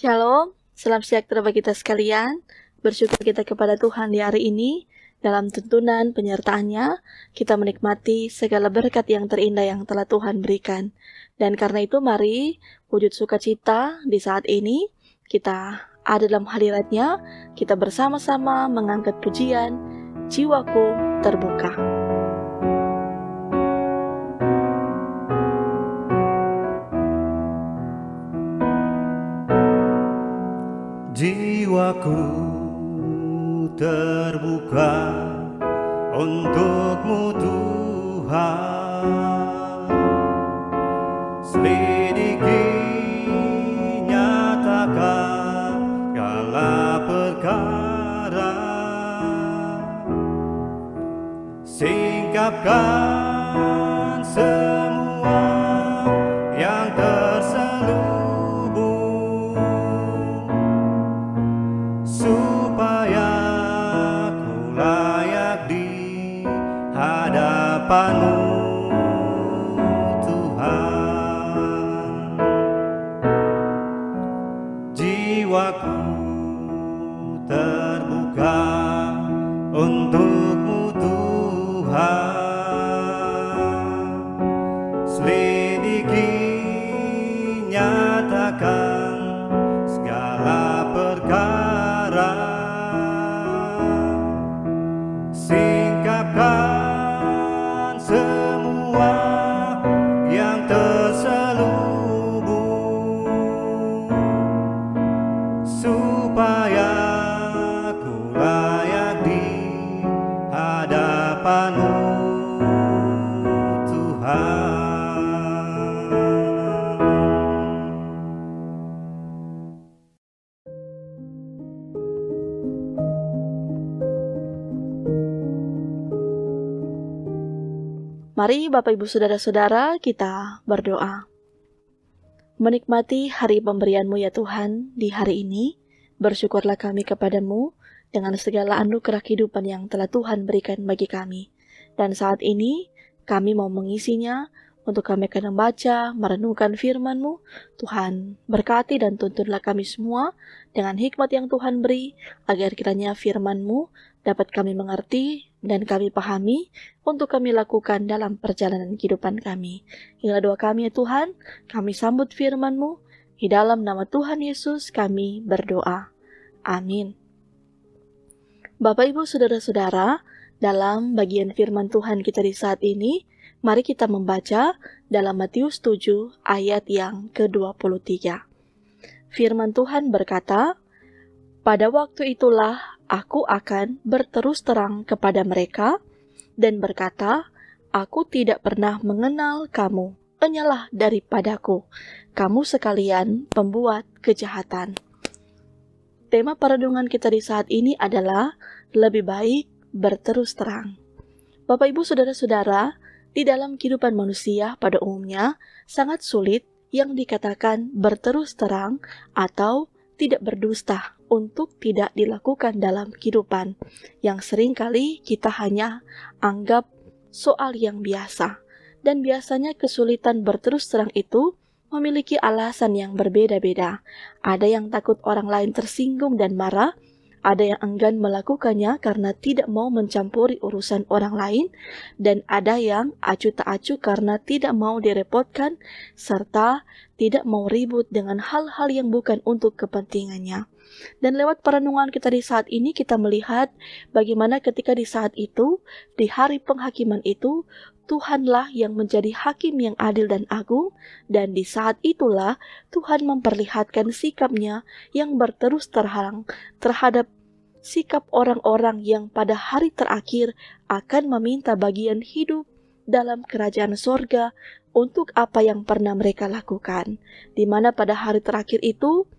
Shalom, salam sejahtera bagi kita sekalian. Bersyukur kita kepada Tuhan di hari ini. Dalam tuntunan penyertaannya, kita menikmati segala berkat yang terindah yang telah Tuhan berikan. Dan karena itu mari wujud sukacita di saat ini, kita ada dalam hadiratnya, kita bersama-sama mengangkat pujian, jiwaku terbuka. Jiwaku terbuka untuk-Mu Tuhan, selidiki, nyatakan segala perkara, singkapkan semua yang terselubung, supaya ku layak di hadapan-Mu Tuhan. Jiwaku terbuka untuk-Mu Tuhan, selidiki, nyatakan segala perkara, singkapkan semua yang terselubung, supaya ku layak di hadapan-Mu Tuhan. Mari Bapak Ibu Saudara-saudara kita berdoa. Menikmati hari pemberian-Mu ya Tuhan di hari ini, bersyukurlah kami kepadamu dengan segala anugerah kehidupan yang telah Tuhan berikan bagi kami. Dan saat ini kami mau mengisinya untuk kami akan membaca, merenungkan firman-Mu. Tuhan berkati dan tuntunlah kami semua dengan hikmat yang Tuhan beri, agar kiranya firman-Mu dapat kami mengerti dan kami pahami untuk kami lakukan dalam perjalanan kehidupan kami. Inilah doa kami ya Tuhan, kami sambut firman-Mu, di dalam nama Tuhan Yesus kami berdoa. Amin. Bapak Ibu Saudara-saudara, dalam bagian firman Tuhan kita di saat ini, mari kita membaca dalam Matius 7 ayat yang ke-23. Firman Tuhan berkata, "Pada waktu itulah aku akan berterus terang kepada mereka dan berkata, Aku tidak pernah mengenal kamu, enyalah daripadaku, kamu sekalian pembuat kejahatan." Tema perenungan kita di saat ini adalah lebih baik berterus terang. Bapak Ibu Saudara-saudara, di dalam kehidupan manusia pada umumnya sangat sulit yang dikatakan berterus terang atau tidak berdusta untuk tidak dilakukan dalam kehidupan yang seringkali kita hanya anggap soal yang biasa. Dan biasanya kesulitan berterus terang itu memiliki alasan yang berbeda-beda. Ada yang takut orang lain tersinggung dan marah, ada yang enggan melakukannya karena tidak mau mencampuri urusan orang lain, dan ada yang acuh tak acuh karena tidak mau direpotkan, serta tidak mau ribut dengan hal-hal yang bukan untuk kepentingannya. Dan lewat perenungan kita di saat ini, kita melihat bagaimana ketika di saat itu, di hari penghakiman itu, Tuhanlah yang menjadi hakim yang adil dan agung, dan di saat itulah Tuhan memperlihatkan sikapnya yang berterus terang terhadap sikap orang-orang yang pada hari terakhir akan meminta bagian hidup dalam kerajaan sorga untuk apa yang pernah mereka lakukan. Di mana pada hari terakhir itu,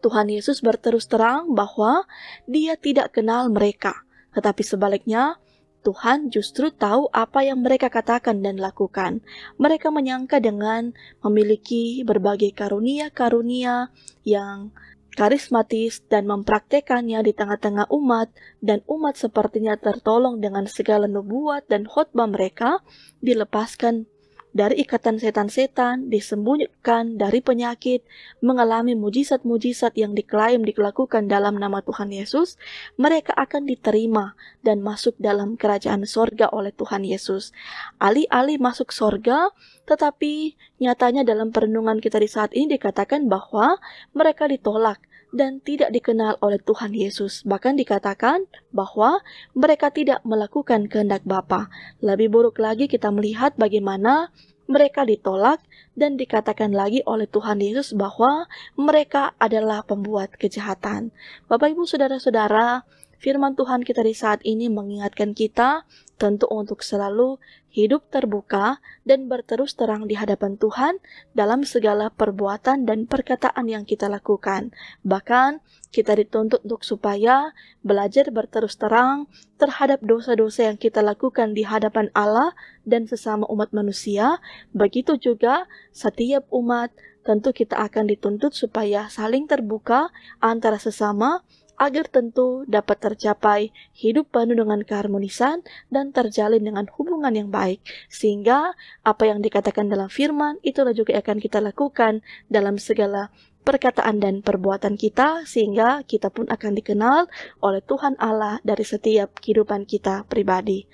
Tuhan Yesus berterus terang bahwa Dia tidak kenal mereka, tetapi sebaliknya, Tuhan justru tahu apa yang mereka katakan dan lakukan. Mereka menyangka dengan memiliki berbagai karunia-karunia yang karismatis dan mempraktekannya di tengah-tengah umat, dan umat sepertinya tertolong dengan segala nubuat dan khotbah mereka, dilepaskan dari ikatan setan-setan, disembunyikan dari penyakit, mengalami mujizat-mujizat yang diklaim dilakukan dalam nama Tuhan Yesus, mereka akan diterima dan masuk dalam kerajaan sorga oleh Tuhan Yesus. Alih-alih masuk sorga, tetapi nyatanya dalam perenungan kita di saat ini dikatakan bahwa mereka ditolak dan tidak dikenal oleh Tuhan Yesus. Bahkan dikatakan bahwa mereka tidak melakukan kehendak Bapa. Lebih buruk lagi kita melihat bagaimana mereka ditolak dan dikatakan lagi oleh Tuhan Yesus bahwa mereka adalah pembuat kejahatan. Bapak Ibu Saudara-saudara, firman Tuhan kita di saat ini mengingatkan kita tentu untuk selalu hidup terbuka dan berterus terang di hadapan Tuhan dalam segala perbuatan dan perkataan yang kita lakukan. Bahkan kita dituntut untuk supaya belajar berterus terang terhadap dosa-dosa yang kita lakukan di hadapan Allah dan sesama umat manusia. Begitu juga setiap umat tentu kita akan dituntut supaya saling terbuka antara sesama, agar tentu dapat tercapai hidup penuh dengan keharmonisan dan terjalin dengan hubungan yang baik. Sehingga apa yang dikatakan dalam firman itulah juga akan kita lakukan dalam segala perkataan dan perbuatan kita, sehingga kita pun akan dikenal oleh Tuhan Allah dari setiap kehidupan kita pribadi.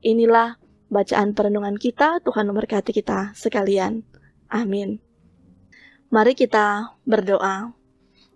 Inilah bacaan perenungan kita. Tuhan memberkati kita sekalian. Amin. Mari kita berdoa.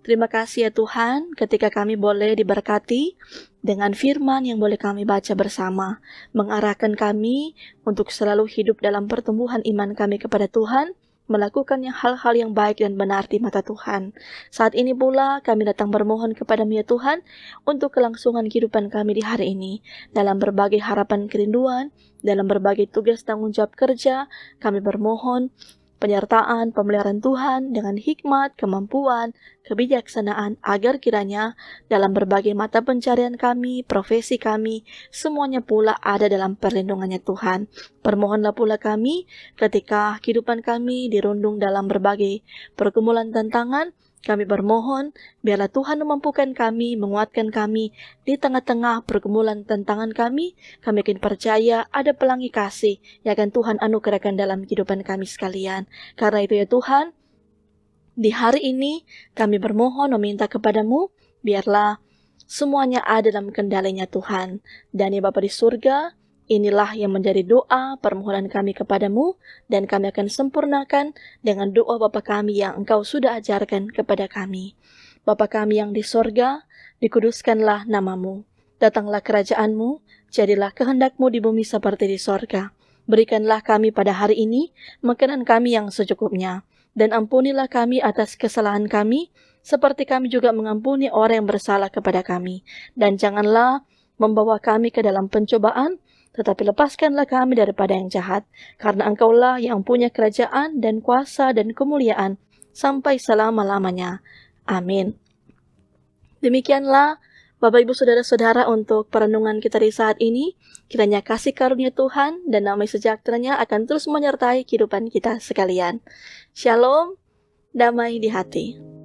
Terima kasih ya Tuhan, ketika kami boleh diberkati dengan firman yang boleh kami baca bersama, mengarahkan kami untuk selalu hidup dalam pertumbuhan iman kami kepada Tuhan, melakukan hal-hal yang baik dan benar di mata Tuhan. Saat ini pula kami datang bermohon kepada-Mu ya Tuhan, untuk kelangsungan kehidupan kami di hari ini, dalam berbagai harapan kerinduan, dalam berbagai tugas tanggung jawab kerja, kami bermohon penyertaan, pemeliharaan Tuhan dengan hikmat, kemampuan, kebijaksanaan, agar kiranya dalam berbagai mata pencarian kami, profesi kami, semuanya pula ada dalam perlindungannya Tuhan. Permohonlah pula kami ketika kehidupan kami dirundung dalam berbagai pergumulan tantangan. Kami bermohon, biarlah Tuhan memampukan kami, menguatkan kami di tengah-tengah pergumulan tantangan kami. Kami akan percaya ada pelangi kasih yang akan Tuhan anugerahkan dalam kehidupan kami sekalian. Karena itu ya Tuhan, di hari ini kami bermohon meminta kepadamu, biarlah semuanya ada dalam kendalinya Tuhan. Dan ya Bapa di surga, inilah yang menjadi doa permohonan kami kepadamu, dan kami akan sempurnakan dengan doa Bapa kami yang Engkau sudah ajarkan kepada kami. Bapa kami yang di sorga, dikuduskanlah namamu. Datanglah kerajaanmu, jadilah kehendak-Mu di bumi seperti di sorga. Berikanlah kami pada hari ini makanan kami yang secukupnya, dan ampunilah kami atas kesalahan kami, seperti kami juga mengampuni orang yang bersalah kepada kami. Dan janganlah membawa kami ke dalam pencobaan, tetapi lepaskanlah kami daripada yang jahat, karena Engkaulah yang punya kerajaan dan kuasa dan kemuliaan sampai selama-lamanya. Amin. Demikianlah Bapak Ibu Saudara-saudara untuk perenungan kita di saat ini. Kiranya kasih karunia Tuhan dan damai sejahteranya akan terus menyertai kehidupan kita sekalian. Shalom, damai di hati.